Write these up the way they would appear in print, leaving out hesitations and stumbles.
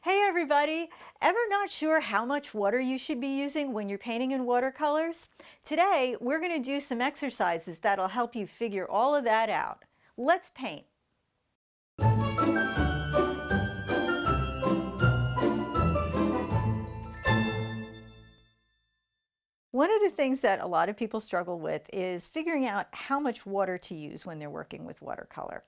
Hey everybody! Ever not sure how much water you should be using when you're painting in watercolors? Today we're going to do some exercises that'll help you figure all of that out. Let's paint. One of the things that a lot of people struggle with is figuring out how much water to use when they're working with watercolor.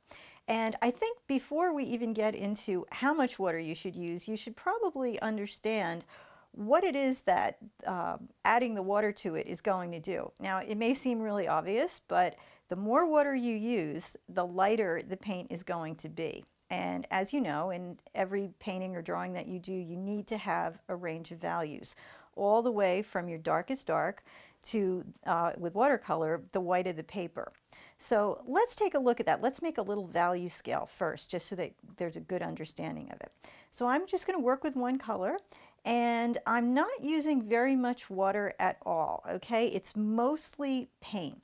And I think before we even get into how much water you should probably understand what it is that adding the water to it is going to do. Now, it may seem really obvious, but the more water you use, the lighter the paint is going to be. And as you know, in every painting or drawing that you do, you need to have a range of values, all the way from your darkest dark to, with watercolor, the white of the paper. So let's take a look at that. Let's make a little value scale first, just so that there's a good understanding of it. So I'm just going to work with one color, and I'm not using very much water at all, okay? It's mostly paint.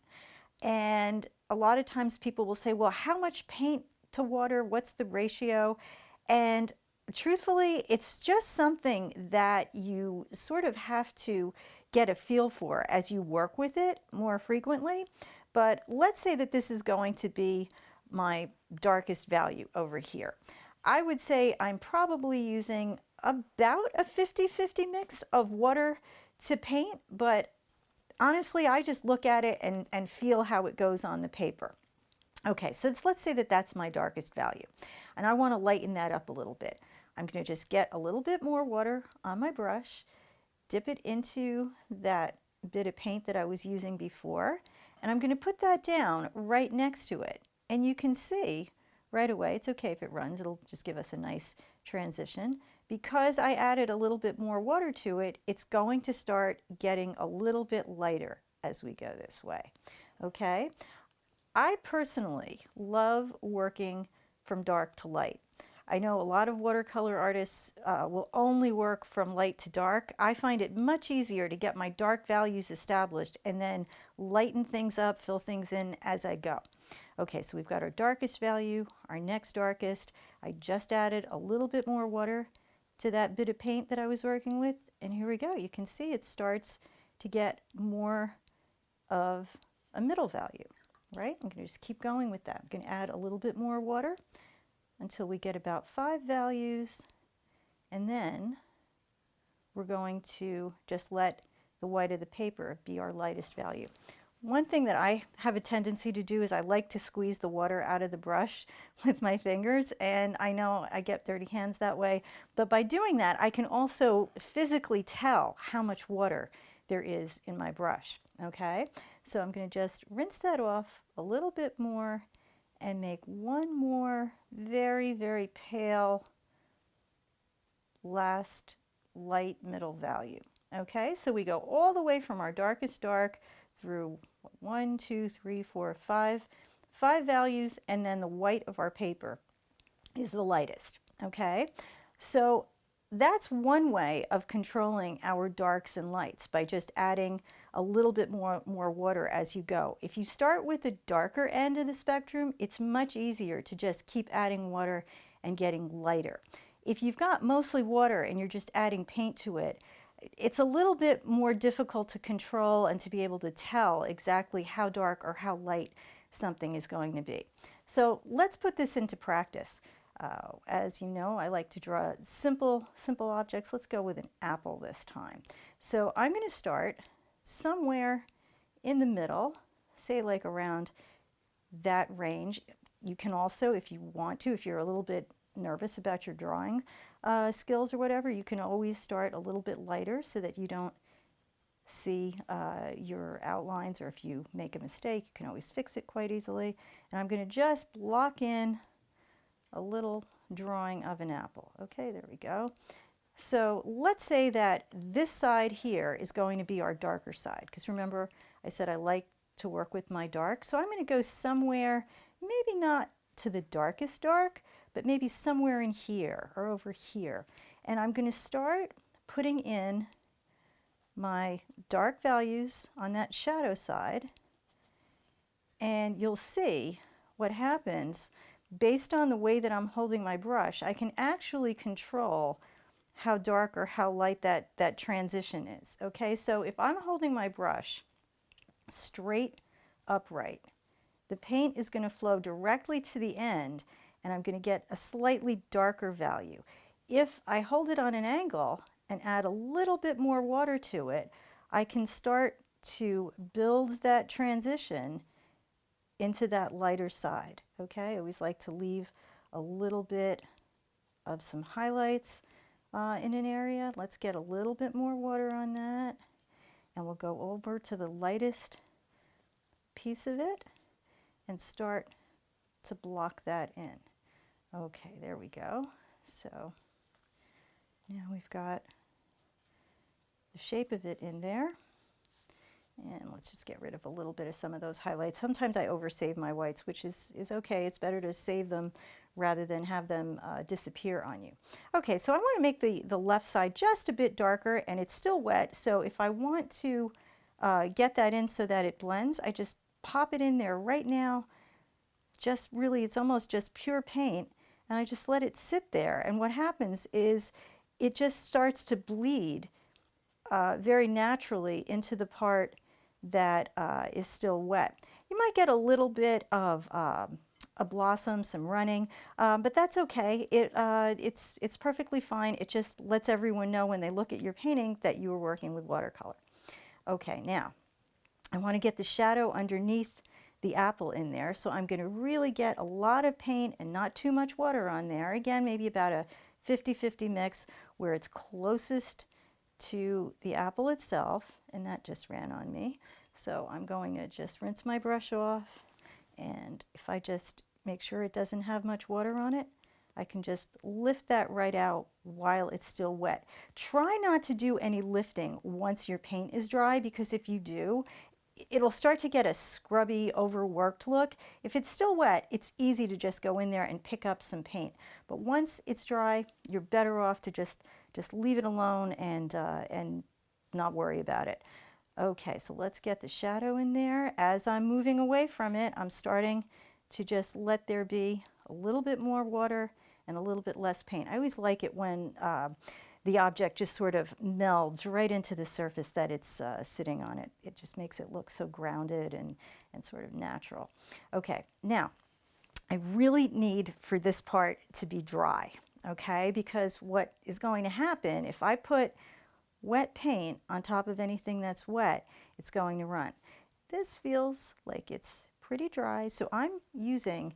And a lot of times people will say, well, how much paint to water? What's the ratio? And truthfully, it's just something that you sort of have to get a feel for as you work with it more frequently. But let's say that this is going to be my darkest value over here. I would say I'm probably using about a 50-50 mix of water to paint, but honestly, I just look at it and feel how it goes on the paper. Okay, so let's say that that's my darkest value, and I want to lighten that up a little bit. I'm going to just get a little bit more water on my brush, dip it into that bit of paint that I was using before, and I'm going to put that down right next to it. And you can see right away, it's okay if it runs, it'll just give us a nice transition. Because I added a little bit more water to it, it's going to start getting a little bit lighter as we go this way. Okay? I personally love working from dark to light. I know a lot of watercolor artists will only work from light to dark. I find it much easier to get my dark values established and then lighten things up, fill things in as I go. Okay, so we've got our darkest value, our next darkest. I just added a little bit more water to that bit of paint that I was working with, and here we go. You can see it starts to get more of a middle value, right? I'm going to just keep going with that. I'm going to add a little bit more water until we get about 5 values, and then we're going to just let the white of the paper be our lightest value. One thing that I have a tendency to do is I like to squeeze the water out of the brush with my fingers, and I know I get dirty hands that way, but by doing that I can also physically tell how much water there is in my brush. Okay, so I'm going to just rinse that off a little bit more and make one more very, very pale last light middle value. Okay, so we go all the way from our darkest dark through 1, 2, 3, 4, 5 values, and then the white of our paper is the lightest. Okay, so that's one way of controlling our darks and lights, by just adding a little bit more water as you go. If you start with the darker end of the spectrum, it's much easier to just keep adding water and getting lighter. If you've got mostly water and you're just adding paint to it, it's a little bit more difficult to control and to be able to tell exactly how dark or how light something is going to be. So let's put this into practice. As you know, I like to draw simple objects. Let's go with an apple this time. So I'm going to start somewhere in the middle, say like around that range. You can also, if you want to, if you're a little bit nervous about your drawing skills or whatever, you can always start a little bit lighter so that you don't see your outlines, or if you make a mistake, you can always fix it quite easily. And I'm going to just block in a little drawing of an apple. Okay, there we go. So let's say that this side here is going to be our darker side, because remember I said I like to work with my dark. So I'm going to go somewhere, maybe not to the darkest dark, but maybe somewhere in here or over here. And I'm going to start putting in my dark values on that shadow side, and you'll see what happens. Based on the way that I'm holding my brush, I can actually control how dark or how light that transition is. Okay, so if I'm holding my brush straight upright, the paint is going to flow directly to the end, and I'm going to get a slightly darker value. If I hold it on an angle and add a little bit more water to it, I can start to build that transition into that lighter side. Okay, I always like to leave a little bit of some highlights in an area. Let's get a little bit more water on that, and we'll go over to the lightest piece of it and start to block that in. Okay, there we go. So now we've got the shape of it in there. And let's just get rid of a little bit of some of those highlights. Sometimes I oversave my whites, which is okay. It's better to save them rather than have them disappear on you. Okay, so I want to make the left side just a bit darker, and it's still wet. So if I want to get that in so that it blends, I just pop it in there right now. Just really, it's almost just pure paint, and I just let it sit there. And what happens is it just starts to bleed very naturally into the part that is still wet. You might get a little bit of a blossom, some running, but that's okay. It's perfectly fine. It just lets everyone know when they look at your painting that you were working with watercolor. Okay, now I want to get the shadow underneath the apple in there, so I'm going to really get a lot of paint and not too much water on there. Again, maybe about a 50-50 mix where it's closest to the apple itself, and that just ran on me. So I'm going to just rinse my brush off, and if I just make sure it doesn't have much water on it, I can just lift that right out while it's still wet. Try not to do any lifting once your paint is dry, because if you do, it'll start to get a scrubby, overworked look. If it's still wet, it's easy to just go in there and pick up some paint. But once it's dry, you're better off to just leave it alone and not worry about it. Okay, so let's get the shadow in there. As I'm moving away from it, I'm starting to just let there be a little bit more water and a little bit less paint. I always like it when the object just sort of melds right into the surface that it's sitting on. It just makes it look so grounded and sort of natural. Okay, now I really need for this part to be dry, okay? Because what is going to happen if I put wet paint on top of anything that's wet, it's going to run. This feels like it's pretty dry, so I'm using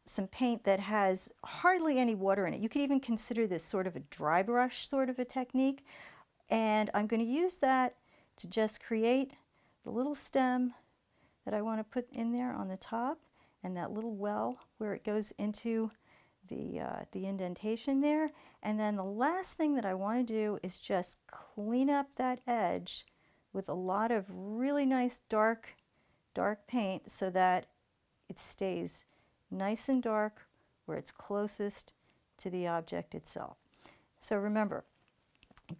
some paint that has hardly any water in it. You could even consider this sort of a dry brush sort of a technique. And I'm going to use that to just create the little stem that I want to put in there on the top, and that little well where it goes into the indentation there. And then the last thing that I want to do is just clean up that edge with a lot of really nice dark paint so that it stays nice and dark where it's closest to the object itself. So remember,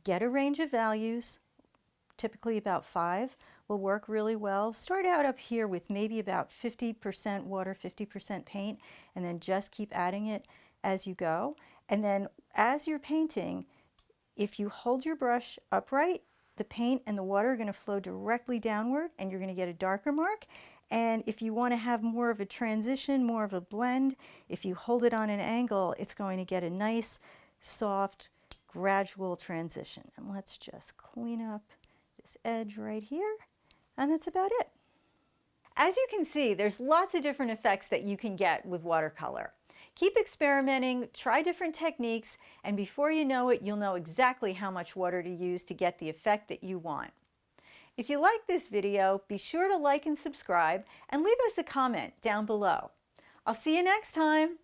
get a range of values, typically about 5 will work really well. Start out up here with maybe about 50% water, 50% paint, and then just keep adding it as you go. And then as you're painting, if you hold your brush upright, the paint and the water are going to flow directly downward, and you're going to get a darker mark. And if you want to have more of a transition, more of a blend, if you hold it on an angle, it's going to get a nice, soft, gradual transition. And let's just clean up this edge right here, and that's about it. As you can see, there's lots of different effects that you can get with watercolor. Keep experimenting, try different techniques, and before you know it, you'll know exactly how much water to use to get the effect that you want. If you like this video, be sure to like and subscribe, and leave us a comment down below. I'll see you next time.